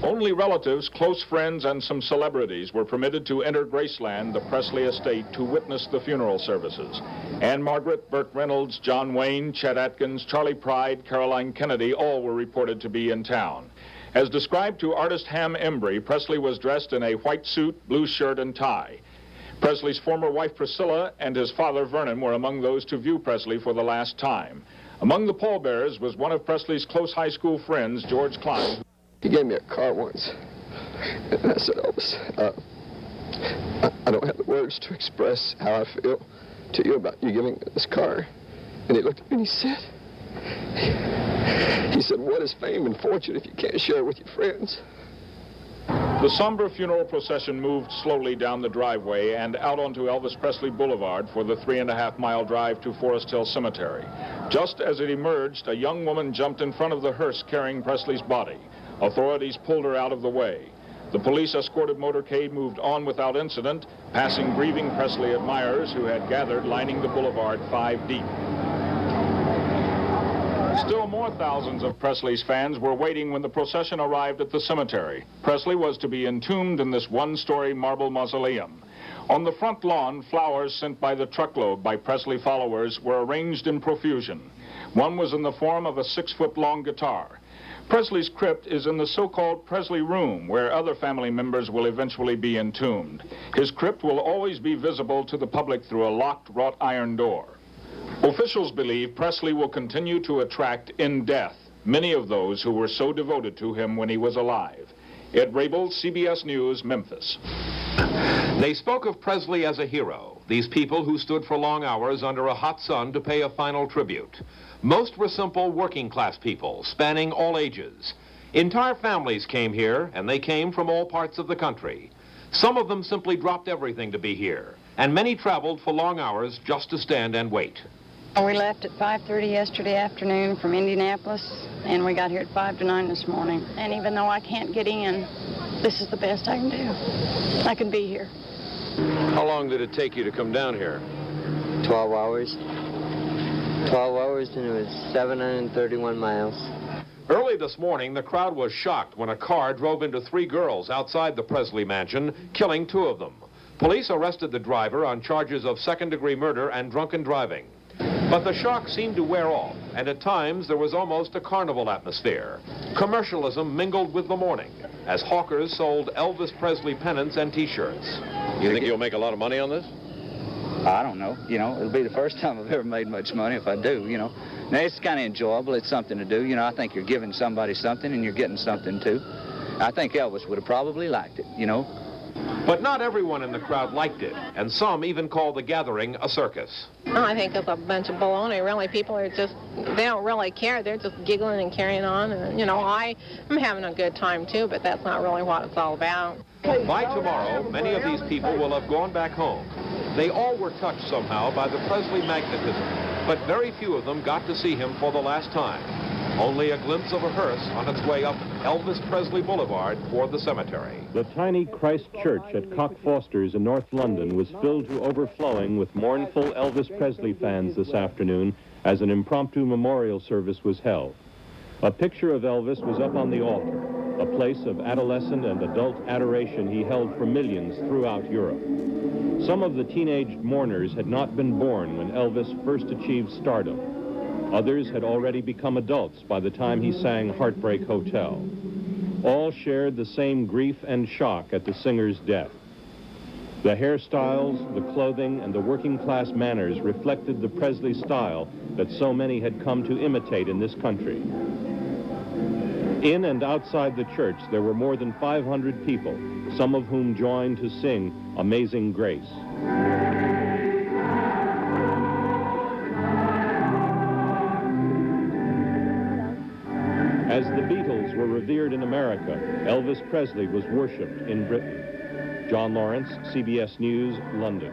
Only relatives, close friends, and some celebrities were permitted to enter Graceland, the Presley estate, to witness the funeral services. Anne Margaret, Burt Reynolds, John Wayne, Chet Atkins, Charlie Pride, Caroline Kennedy, all were reported to be in town. As described to artist Ham Embry, Presley was dressed in a white suit, blue shirt, and tie. Presley's former wife Priscilla and his father Vernon were among those to view Presley for the last time. Among the pallbearers was one of Presley's close high school friends, George Klein. He gave me a car once, and I said, Elvis, I don't have the words to express how I feel to you about you giving me this car. And he looked at me and he said, what is fame and fortune if you can't share it with your friends? The somber funeral procession moved slowly down the driveway and out onto Elvis Presley Boulevard for the 3.5-mile drive to Forest Hill Cemetery. Just as it emerged, a young woman jumped in front of the hearse carrying Presley's body. Authorities pulled her out of the way. The police-escorted motorcade moved on without incident, passing grieving Presley admirers who had gathered lining the boulevard 5 deep. Still more thousands of Presley's fans were waiting when the procession arrived at the cemetery. Presley was to be entombed in this one-story marble mausoleum. On the front lawn, flowers sent by the truckload by Presley followers were arranged in profusion. One was in the form of a 6-foot-long guitar. Presley's crypt is in the so-called Presley Room, where other family members will eventually be entombed. His crypt will always be visible to the public through a locked wrought iron door. Officials believe Presley will continue to attract in death many of those who were so devoted to him when he was alive. Ed Rabel, CBS News, Memphis. They spoke of Presley as a hero, these people who stood for long hours under a hot sun to pay a final tribute. Most were simple working-class people, spanning all ages. Entire families came here, and they came from all parts of the country. Some of them simply dropped everything to be here, and many traveled for long hours just to stand and wait. We left at 5:30 yesterday afternoon from Indianapolis, and we got here at 5 to 9 this morning. And even though I can't get in, this is the best I can do. I can be here. How long did it take you to come down here? 12 hours. 12 hours, and it was 731 miles. Early this morning, the crowd was shocked when a car drove into 3 girls outside the Presley mansion, killing 2 of them. Police arrested the driver on charges of second-degree murder and drunken driving. But the shock seemed to wear off, and at times there was almost a carnival atmosphere. Commercialism mingled with the morning, as hawkers sold Elvis Presley pennants and T-shirts. You think you'll make a lot of money on this? I don't know. You know, it'll be the first time I've ever made much money if I do, you know. Now, it's kind of enjoyable. It's something to do. You know, I think you're giving somebody something and you're getting something, too. I think Elvis would have probably liked it, you know. But not everyone in the crowd liked it, and some even called the gathering a circus. Oh, I think it's a bunch of baloney. Really, people are just, they don't really care. They're just giggling and carrying on. And, you know, I'm having a good time, too, but that's not really what it's all about. By tomorrow, many of these people will have gone back home. They all were touched somehow by the Presley magnetism, but very few of them got to see him for the last time. Only a glimpse of a hearse on its way up Elvis Presley Boulevard toward the cemetery. The tiny Christ Church at Cock Foster's in North London was filled to overflowing with mournful Elvis Presley fans this afternoon as an impromptu memorial service was held. A picture of Elvis was up on the altar, a place of adolescent and adult adoration he held for millions throughout Europe. Some of the teenage mourners had not been born when Elvis first achieved stardom. Others had already become adults by the time he sang Heartbreak Hotel. All shared the same grief and shock at the singer's death. The hairstyles, the clothing, and the working-class manners reflected the Presley style that so many had come to imitate in this country. In and outside the church, there were more than 500 people, some of whom joined to sing Amazing Grace. As the Beatles were revered in America, Elvis Presley was worshipped in Britain. John Lawrence, CBS News, London.